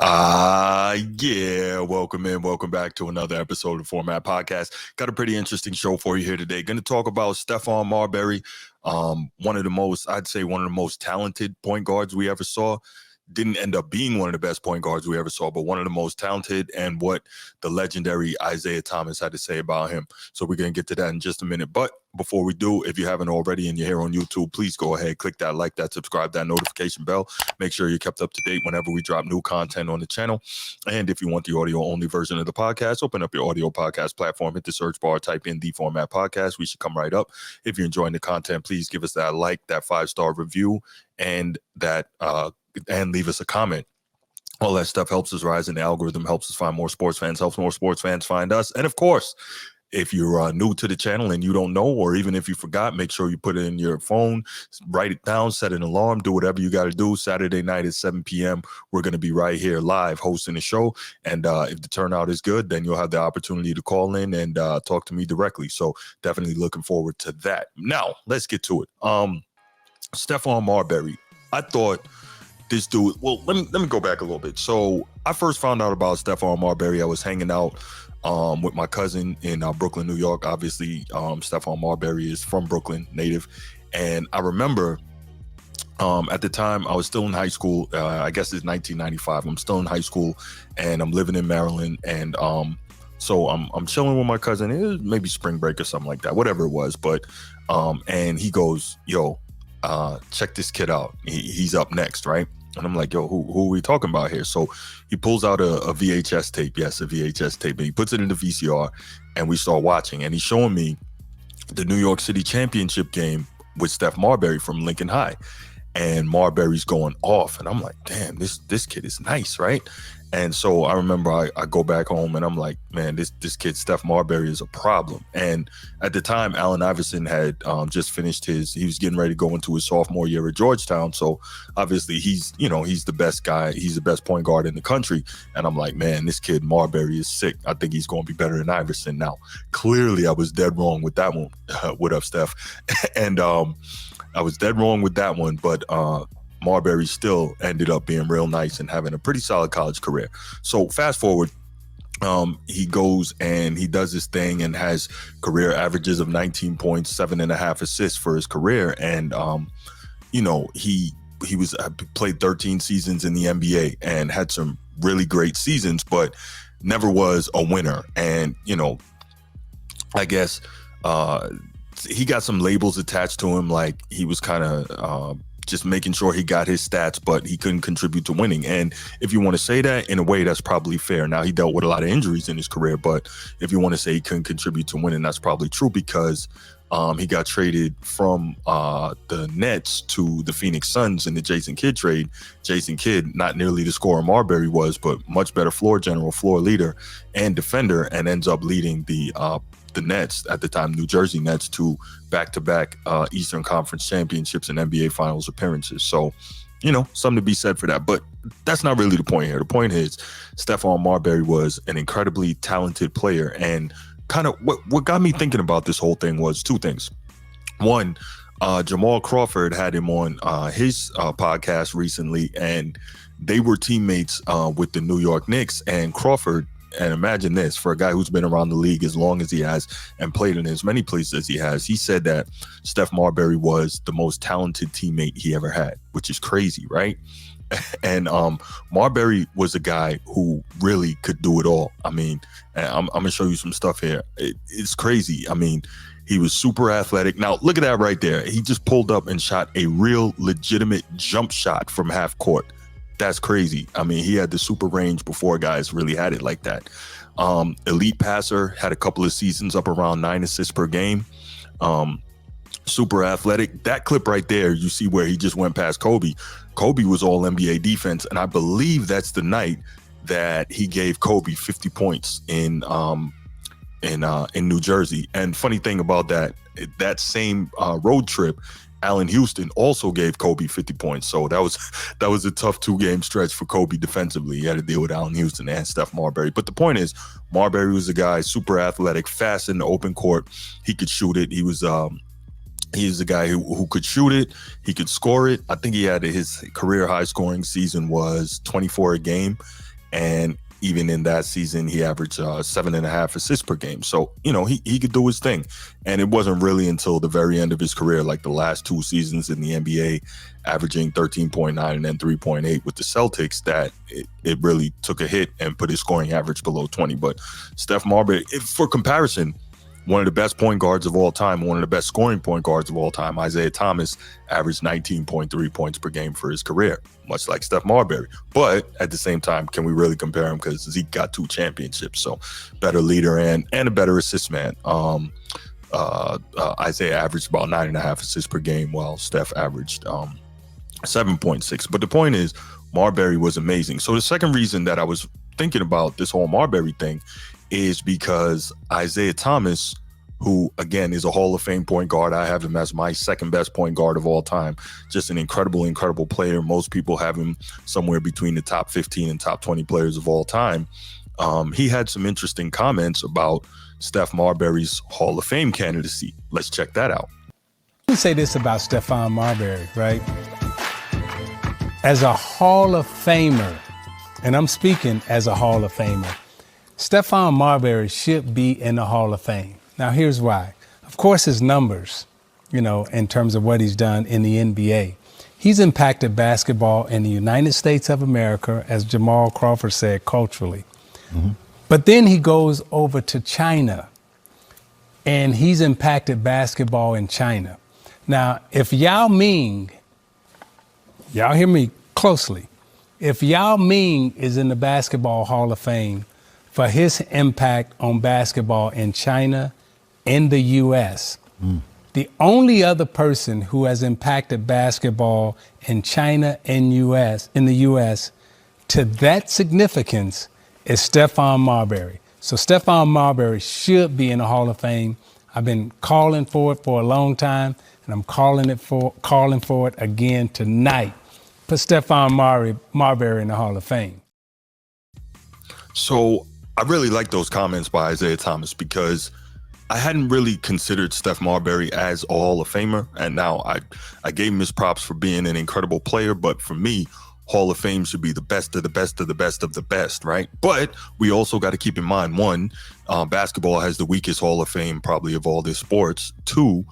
Yeah, welcome back to another episode of Format Podcast. Got a pretty interesting show for you here today. Going to talk about Stephon Marbury, one of the most talented point guards we ever saw. Didn't end up being one of the best point guards we ever saw, but one of the most talented, and what the legendary Isiah Thomas had to say about him. So we're going to get to that in just a minute. But before we do, if you haven't already and you're here on YouTube, please go ahead, click that like, that subscribe, that notification bell. Make sure you're kept up to date whenever we drop new content on the channel. And if you want the audio only version of the podcast, open up your audio podcast platform, hit the search bar, type in the Format Podcast. We should come right up. If you're enjoying the content, please give us that like, that 5-star review, and leave us a comment. All that stuff helps us rise in the algorithm, helps us find more sports fans, helps more sports fans find us. And of course, if you're new to the channel and you don't know, or even if you forgot, make sure you put it in your phone, write it down, set an alarm, do whatever you got to do. Saturday night at 7 p.m., we're going to be right here live hosting the show. And if the turnout is good, then you'll have the opportunity to call in and talk to me directly. So definitely looking forward to that. Now, let's get to it. Stephon Marbury. I thought this dude, well, let me go back a little bit. So I first found out about Stephon Marbury. I was hanging out with my cousin in Brooklyn, New York. Obviously, Stephon Marbury is from Brooklyn, native. And I remember at the time I was still in high school. I guess it's 1995. I'm still in high school and I'm living in Maryland. And so I'm chilling with my cousin. It was maybe spring break or something like that, whatever it was. But and he goes, yo, check this kid out. He's up next, right? And I'm like, yo, who are we talking about here? So he pulls out a VHS tape. Yes, a VHS tape. And he puts it in the VCR and we start watching. And he's showing me the New York City championship game with Steph Marbury from Lincoln High. And Marbury's going off. And I'm like, damn, this kid is nice, right? And so I remember I go back home and I'm like, man, this kid, Steph Marbury, is a problem. And at the time, Allen Iverson had just finished he was getting ready to go into his sophomore year at Georgetown. So obviously he's the best guy. He's the best point guard in the country. And I'm like, man, this kid Marbury is sick. I think he's going to be better than Iverson. Now, clearly I was dead wrong with that one. What up, Steph? And I was dead wrong with that one, but Marbury still ended up being real nice and having a pretty solid college career. So fast forward, he goes and he does this thing and has career averages of 19 points, 7.5 assists for his career. And, he played 13 seasons in the NBA and had some really great seasons, but never was a winner. And, I guess he got some labels attached to him, like he was kind of just making sure he got his stats, but he couldn't contribute to winning. And if you want to say that, in a way, that's probably fair. Now, he dealt with a lot of injuries in his career, but if you want to say he couldn't contribute to winning, that's probably true, because he got traded from the Nets to the Phoenix Suns in the Jason Kidd trade. Jason Kidd, not nearly the scorer Marbury was, but much better floor general, floor leader, and defender, and ends up leading the Nets, at the time New Jersey Nets, to back-to-back Eastern Conference championships and NBA Finals appearances. So, something to be said for that. But that's not really the point here. The point is Stephon Marbury was an incredibly talented player. And kind of what got me thinking about this whole thing was two things. One, Jamal Crawford had him on his podcast recently, and they were teammates with the New York Knicks. And Crawford, and imagine this, for a guy who's been around the league as long as he has and played in as many places as he has, he said that Steph Marbury was the most talented teammate he ever had, which is crazy, right? And Marbury was a guy who really could do it all. I mean, I'm going to show you some stuff here. It's crazy. I mean, he was super athletic. Now, look at that right there. He just pulled up and shot a real legitimate jump shot from half court. That's crazy. I mean, he had the super range before guys really had it like that. Elite passer, had a couple of seasons up around 9 assists per game. Super athletic. That clip right there, you see where he just went past Kobe. Kobe was all NBA defense, and I believe that's the night that he gave Kobe 50 points in New Jersey. And funny thing about that same road trip, Allen Houston also gave Kobe 50 points. So that was a tough 2-game stretch for Kobe defensively. He had to deal with Allen Houston and Steph Marbury. But the point is, Marbury was a guy, super athletic, fast in the open court. He could shoot it. He was He's a guy who could shoot it. He could score it. I think he had his career high scoring season was 24 a game. And even in that season, he averaged 7.5 assists per game. So, he could do his thing. And it wasn't really until the very end of his career, like the last 2 seasons in the NBA, averaging 13.9 and then 3.8 with the Celtics, that it really took a hit and put his scoring average below 20. But Steph Marbury, for comparison, one of the best point guards of all time, one of the best scoring point guards of all time, Isiah Thomas, averaged 19.3 points per game for his career, much like Steph Marbury. But at the same time, can we really compare him? Because Zeke got 2 championships, so better leader and a better assist man. Isiah averaged about 9.5 assists per game, while Steph averaged 7.6. But the point is, Marbury was amazing. So the second reason that I was thinking about this whole Marbury thing is because Isiah Thomas, who again is a Hall of Fame point guard, I have him as my second best point guard of all time. Just an incredible player. Most people have him somewhere between the top 15 and top 20 players of all time. He had some interesting comments about Steph Marbury's Hall of Fame candidacy. Let's check that out. Let me say this about Stephon Marbury, right? As a Hall of Famer, and I'm speaking as a Hall of Famer, Stephon Marbury should be in the Hall of Fame. Now, here's why. Of course, his numbers, in terms of what he's done in the NBA. He's impacted basketball in the United States of America, as Jamal Crawford said, culturally. Mm-hmm. But then he goes over to China, and he's impacted basketball in China. Now, if Yao Ming, y'all hear me closely, if Yao Ming is in the Basketball Hall of Fame for his impact on basketball in China and the U.S., the only other person who has impacted basketball in China and in the U.S. to that significance is Stephon Marbury. So Stephon Marbury should be in the Hall of Fame. I've been calling for it for a long time, and I'm calling for it again tonight. Put Stephon Marbury in the Hall of Fame. So I really like those comments by Isiah Thomas, because I hadn't really considered Steph Marbury as a Hall of Famer. And now I gave him his props for being an incredible player. But for me, Hall of Fame should be the best of the best of the best of the best, right? But we also got to keep in mind, one, basketball has the weakest Hall of Fame probably of all the sports. Two,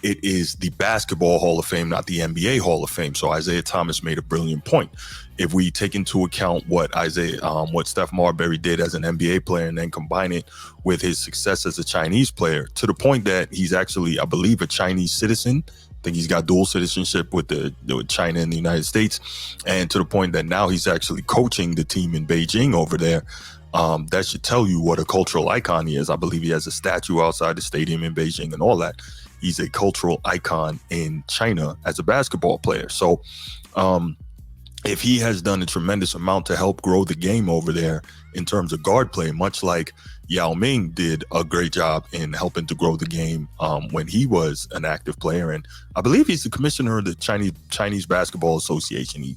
it is the Basketball Hall of Fame, not the NBA Hall of Fame. So Isiah Thomas made a brilliant point. If we take into account what Steph Marbury did as an NBA player and then combine it with his success as a Chinese player, to the point that he's actually, I believe, a Chinese citizen. I think he's got dual citizenship with China and the United States. And to the point that now he's actually coaching the team in Beijing over there. That should tell you what a cultural icon he is. I believe he has a statue outside the stadium in Beijing and all that. He's a cultural icon in China as a basketball player. So if he has done a tremendous amount to help grow the game over there in terms of guard play, much like Yao Ming did a great job in helping to grow the game when he was an active player. And I believe he's the commissioner of the Chinese Basketball Association.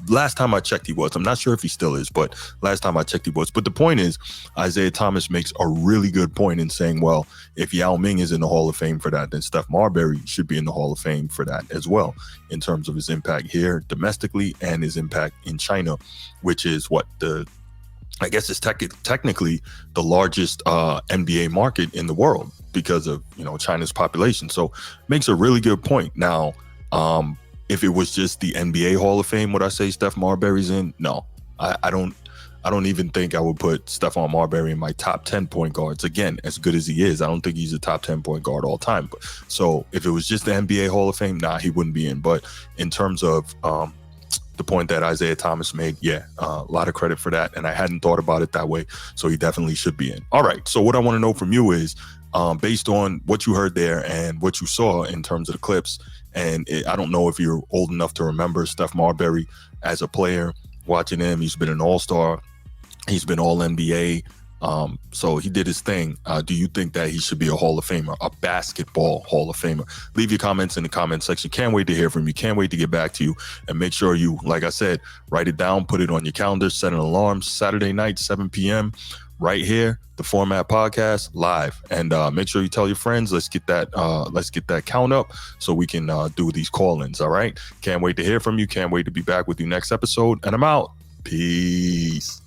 Last time I checked, he was. I'm not sure if he still is, but last time I checked, he was. But the point is, Isiah Thomas makes a really good point in saying, well, if Yao Ming is in the Hall of Fame for that, then Steph Marbury should be in the Hall of Fame for that as well, in terms of his impact here domestically and his impact in China, which is I guess it's technically the largest NBA market in the world because of, China's population. So makes a really good point. Now, if it was just the NBA Hall of Fame, would I say Steph Marbury's in? No, I don't even think I would put Stephon Marbury in my top 10 point guards. Again, as good as he is, I don't think he's a top 10 point guard all time. So if it was just the NBA Hall of Fame, nah, he wouldn't be in. But in terms of the point that Isiah Thomas made, a lot of credit for that. And I hadn't thought about it that way. So he definitely should be in. All right. So what I want to know from you is, based on what you heard there and what you saw in terms of the clips, and I don't know if you're old enough to remember Steph Marbury as a player, watching him. He's been an all-star. He's been all-NBA. So he did his thing. Do you think that he should be a Hall of Famer, a basketball Hall of Famer? Leave your comments in the comment section. Can't wait to hear from you. Can't wait to get back to you. And make sure you, like I said, write it down, put it on your calendar, set an alarm. Saturday night, 7 p.m., right here, the Format Podcast live. And make sure you tell your friends. Let's get that count up so we can do these call-ins. All right. Can't wait to hear from you. Can't wait to be back with you next episode. And I'm out. Peace.